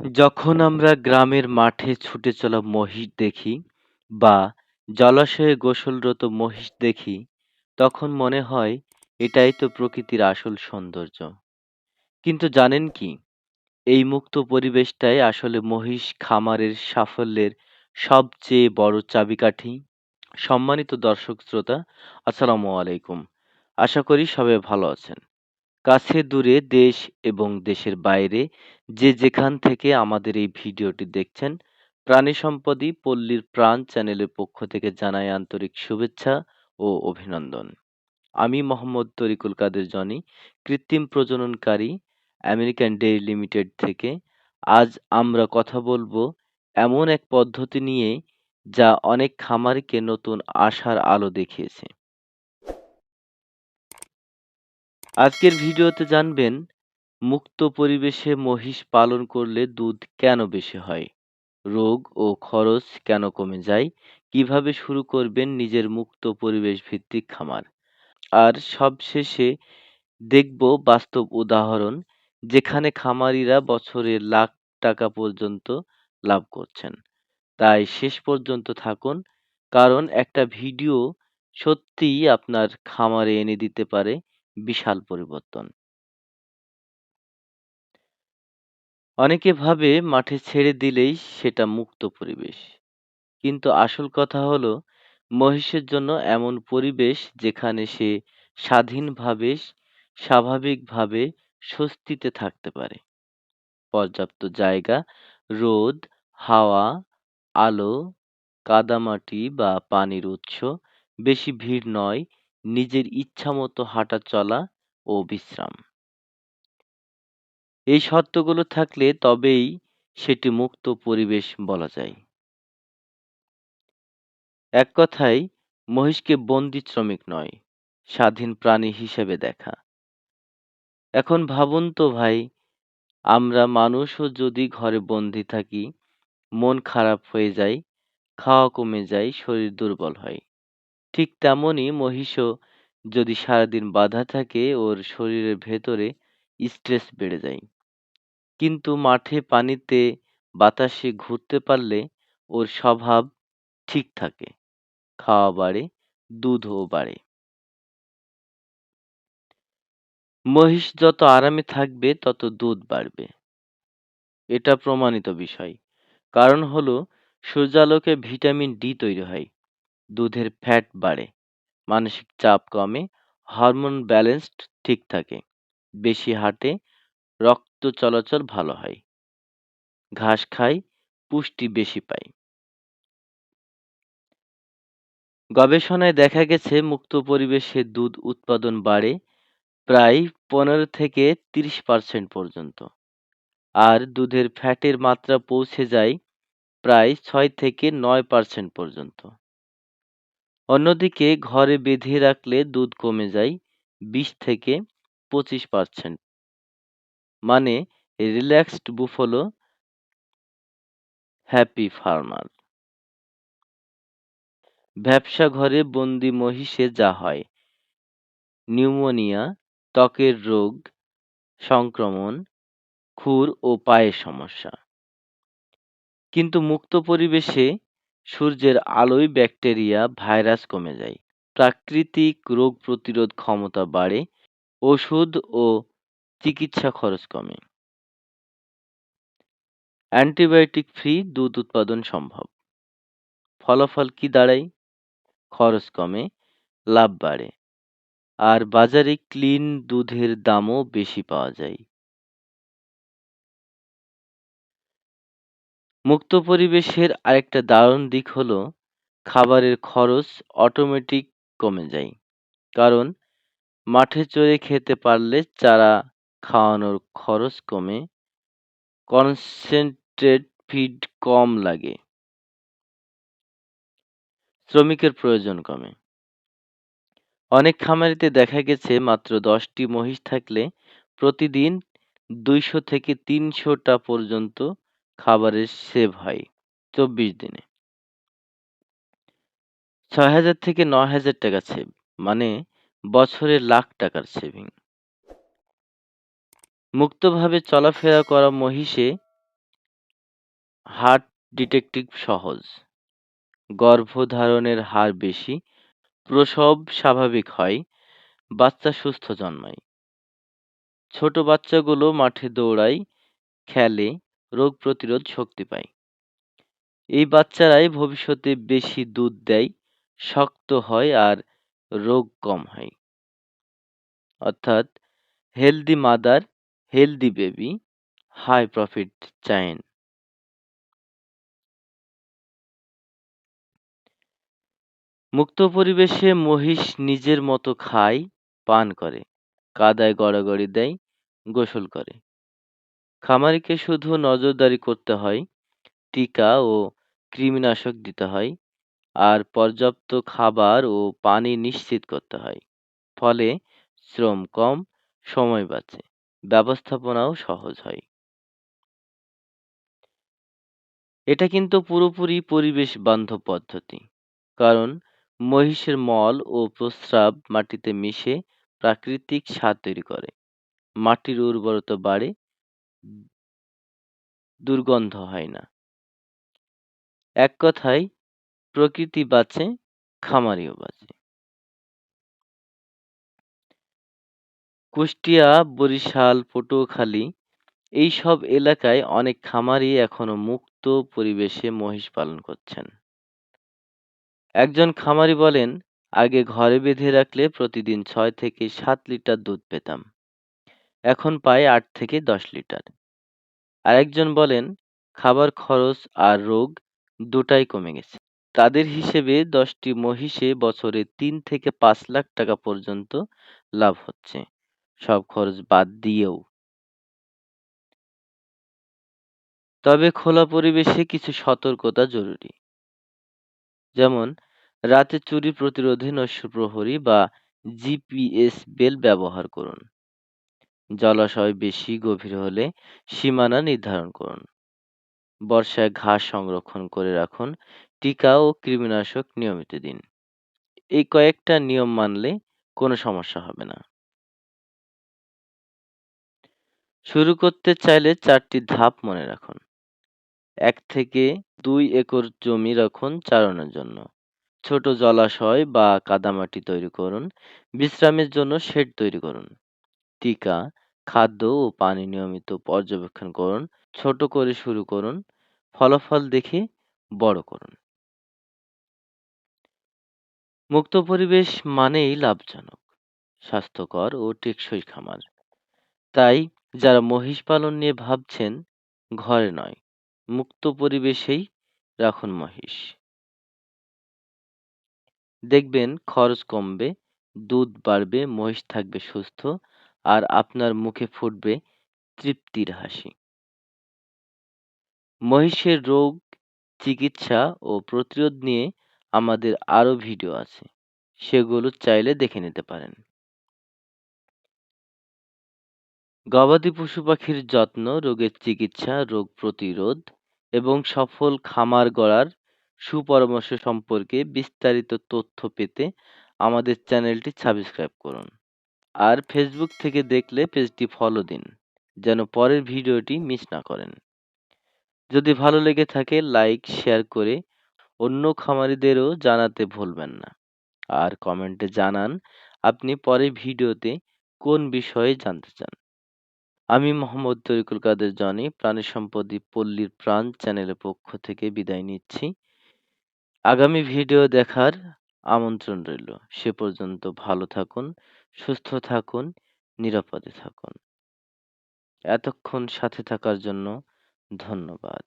যখন আমরা গ্রামের মাঠে ছুটে চলা মহিষ দেখি বা জলাশয়ে গোসলরত মহিষ দেখি, তখন মনে হয় এটাই তো প্রকৃতির আসল সৌন্দর্য। কিন্তু জানেন কি, এই মুক্ত পরিবেশটাই আসলে মহিষ খামারের সাফল্যের সবচেয়ে বড় চাবিকাঠি। সম্মানিত দর্শক শ্রোতা, আসসালামু আলাইকুম। আশা করি সবাই ভালো আছেন। কাছে দূরে, দেশ এবং দেশের বাইরে যে যেখান থেকে আমাদের এই ভিডিওটি দেখছেন, প্রাণী সম্পদই পল্লীর প্রাণ চ্যানেলের পক্ষ থেকে জানাই আন্তরিক শুভেচ্ছা ও অভিনন্দন। আমি মোহাম্মদ তরিকুল কাদের জনি, কৃত্রিম প্রজননকারী আমেরিকান ডেইরি লিমিটেড থেকে। আজ আমরা কথা বলবো এমন এক পদ্ধতি নিয়ে যা অনেক খামারিকে নতুন আশার আলো দেখিয়েছে। আজকের ভিডিওতে জানবেন মুক্ত পরিবেশে মহিষ পালন করলে দুধ কেন বেশি হয়, রোগ ও খরচ কেন কমে যায়, কিভাবে শুরু করবেন নিজের মুক্ত পরিবেশ ভিত্তিক খামার। আর সবশেষে দেখব বাস্তব উদাহরণ যেখানে খামারিরা বছরে লাখ টাকা পর্যন্ত লাভ করছেন। তাই শেষ পর্যন্ত থাকুন, কারণ একটা ভিডিও সত্যিই আপনার খামারে এনে দিতে পারে বিশাল পরিবর্তন। অনেকে ভাবে মাঠে ছেড়ে দিলেই সেটা মুক্ত পরিবেশ, কিন্তু আসল কথা হলো মহিষের জন্য এমন পরিবেশ যেখানে সে স্বাধীনভাবে স্বাভাবিকভাবে স্বস্তিতে থাকতে পারে। পর্যাপ্ত জায়গা, রোদ, হাওয়া, আলো, কাদামাটি বা পানির উৎস, বেশি ভিড় নয়, নিজের ইচ্ছামতো হাঁটা চলা ও বিশ্রাম। এই শর্তগুলো থাকলে তবেই সেটি মুক্ত পরিবেশ বলা যায়। এক কথায় মহিষকে বন্দি শ্রমিক নয়, স্বাধীন প্রাণী হিসেবে দেখা। এখন ভাবুন তো ভাই, আমরা মানুষও যদি ঘরে বন্দি থাকি, মন খারাপ হয়ে যায়, খাওয়া কমে যায়, শরীর দুর্বল হয়। ঠিক তেমনই মহিষও যদি সারাদিন বাঁধা থাকে, ওর শরীরের ভেতরে স্ট্রেস বেড়ে যায়। কিন্তু মাঠে, পানিতে, বাতাসে ঘুরতে পারলে ওর স্বভাব ঠিক থাকে, খাওয়া বাড়ে, দুধও বাড়ে। মহিষ যত আরামে থাকবে তত দুধ বাড়বে, এটা প্রমাণিত বিষয়। কারণ হলো সূর্যালোকে ভিটামিন ডি তৈরি হয়, দুধের ফ্যাট বাড়ে, মানসিক চাপ কমে, হরমোন ব্যালেন্স ঠিক থাকে, বেশি হাঁটে, রক্ত চলাচল ভালো হয়, ঘাস খায়, পুষ্টি বেশি পায়। গবেষণায় দেখা গেছে মুক্ত পরিবেশে দুধ উৎপাদন বাড়ে প্রায় 15 থেকে 30% পর্যন্ত, আর দুধের ফ্যাটের মাত্রা পৌঁছে যায় প্রায় 6 থেকে 9% পর্যন্ত। অন্যদিকে ঘরে বেঁধে রাখলে দুধ কমে যায় 20 থেকে 25%। মানে রিল্যাক্সড বুফলো, হ্যাপি ফার্মার। ভ্যাপসা ঘরে বন্দি মহিষে যা হয়, নিউমোনিয়া, ত্বকের রোগ, সংক্রমণ, খুর ও পায়ের সমস্যা। কিন্তু মুক্ত পরিবেশে সূর্যের আলোয় ব্যাকটেরিয়া, ভাইরাস কমে যায়, প্রাকৃতিক রোগ প্রতিরোধ ক্ষমতা বাড়ে, ওষুধ ও চিকিৎসা খরচ কমে। অ্যান্টিবায়োটিক ফ্রি দুধ উৎপাদন সম্ভব। ফলাফল কি দাঁড়ায়? খরচ কমে, লাভ বাড়ে, আর বাজারে ক্লিন দুধের দামও বেশি পাওয়া যায়। মুক্ত পরিবেশের আরেকটা দারুণ দিক হলো খাবারের খরচ অটোমেটিক কমে যায়। কারণ মাঠে চড়ে খেতে পারলে চারা খাওয়ানোর খরচ কমে, কনসেন্ট্রেট ফিড কম লাগে, শ্রমিকের প্রয়োজন কমে। অনেক খামারিতে দেখা গেছে মাত্র 10টি মহিষ থাকলে প্রতিদিন 200 থেকে 300 টা পর্যন্ত খাবারের সেভ হয় 24 দিনে। 6,000 থেকে 9,000 টাকা সেভ, মানে বছরে লাখ টাকার সেভিং। মুক্তভাবে চলাফেরা করা মহিষে হার্ট ডিটেকটিভ সহজ, গর্ভধারণের হার বেশি, প্রসব স্বাভাবিক হয়, বাচ্চা সুস্থ জন্মায়। ছোট বাচ্চাগুলো মাঠে দৌড়ায়, খেলে, রোগ প্রতিরোধ শক্তি পায়। এই বাচ্চারাই ভবিষ্যতে বেশি দুধ দেয়, শক্ত হয় আর রোগ কম হয়। অর্থাৎ healthy mother, healthy baby, high profit চাইন। মুক্ত পরিবেশে মহিষ নিজের মতো খায়, পান করে, কাদায় গড়াগড়ি দেয়, গোসল করে। খামারিকে শুধু নজরদারি করতে হয়, টিকা ও কৃমিনাশক দিতে হয়, আর পর্যাপ্ত খাবার ও পানি নিশ্চিত করতে হয়। ফলে শ্রম কম, সময় বাঁচে, ব্যবস্থাপনাও সহজ হয়। এটা কিন্তু পুরোপুরি পরিবেশ বান্ধব পদ্ধতি, কারণ মহিষের মল ও প্রস্রাব মাটিতে মিশে প্রাকৃতিক সার তৈরি করে, মাটির উর্বরতা বাড়ে, দুর্গন্ধ হয় না। এক কথায় প্রকৃতি বাঁচে, খামারিও বাঁচে। কুষ্টিয়া, বরিশাল, পটুয়াখালী এইসব এলাকায় অনেক খামারি এখনো মুক্ত পরিবেশে মহিষ পালন করছেন। একজন খামারি বলেন, আগে ঘরে বেঁধে রাখলে প্রতিদিন 6 থেকে 7 লিটার দুধ পেতাম, এখন পাই 8 থেকে 10 লিটার। আরেকজন বলেন, খাবার খরচ আর রোগ দুটাই কমে গেছে। তাদের হিসেবে 10টি মহিষে বছরে 3 থেকে 5 লাখ টাকা পর্যন্ত লাভ হচ্ছে, সব খরচ বাদ দিয়েও। তবে খোলা পরিবেশে কিছু সতর্কতা জরুরি, যেমন রাতে চুরি প্রতিরোধে নৈশ প্রহরী বা জিপিএস বেল ব্যবহার করুন। জলাশয় বেশি গভীর হলে সীমানা নির্ধারণ করুন। বর্ষায় ঘাস সংরক্ষণ করে রাখুন। টিকা ও কৃমিনাশক নিয়মিত দিন। এই কয়েকটা নিয়ম মানলে কোনো সমস্যা হবে না। শুরু করতে চাইলে 4টি ধাপ মনে রাখুন। 1 থেকে 2 একর জমি রাখুন চারণের জন্য। ছোট জলাশয় বা কাদামাটি তৈরি করুন। বিশ্রামের জন্য শেড তৈরি করুন। টিকা, খাদ্য ও পানি নিয়মিত পর্যবেক্ষণ করুন। ছোট করে শুরু করুন, ফলাফল দেখে বড় করুন। মুক্ত পরিবেশ মানেই লাভজনক, স্বাস্থ্যকর ও টেকসই খামার। তাই যারা মহিষ পালন নিয়ে ভাবছেন, ঘরে নয়, মুক্ত পরিবেশেই রাখুন মহিষ। দেখবেন খরচ কমবে, দুধ বাড়বে, মহিষ থাকবে সুস্থ, আর আপনার মুখে ফুটবে তৃপ্তির হাসি। মহিষের রোগ, চিকিৎসা ও প্রতিরোধ নিয়ে আমাদের আরো ভিডিও আছে, সেগুলো চাইলে দেখে নিতে পারেন। গবাদি পশু পাখির যত্ন, রোগের চিকিৎসা, রোগ প্রতিরোধ এবং সফল খামার গড়ার সুপরামর্শ সম্পর্কে বিস্তারিত তথ্য পেতে আমাদের চ্যানেলটি সাবস্ক্রাইব করুন। আর ফেসবুক থেকে দেখলে পেজটি ফলো দিন, যেন পরের ভিডিওটি মিস না করেন। যদি ভালো লেগে থাকে লাইক শেয়ার করে অন্য খামারিদেরও জানাতে ভুলবেন না। আর কমেন্টে জানান আপনি পরের ভিডিওতে কোন বিষয়ে জানতে চান। আমি মোহাম্মদ তরিকুল কাদের জনি প্রাণী সম্পদ পল্লীর প্রাণ চ্যানেলের পক্ষ থেকে বিদায় নিচ্ছি। আগামী ভিডিও দেখার আমন্ত্রণ রইল। সে পর্যন্ত ভালো থাকুন, সুস্থ থাকুন, নিরাপদে থাকুন। এতক্ষণ সাথে থাকার জন্য ধন্যবাদ।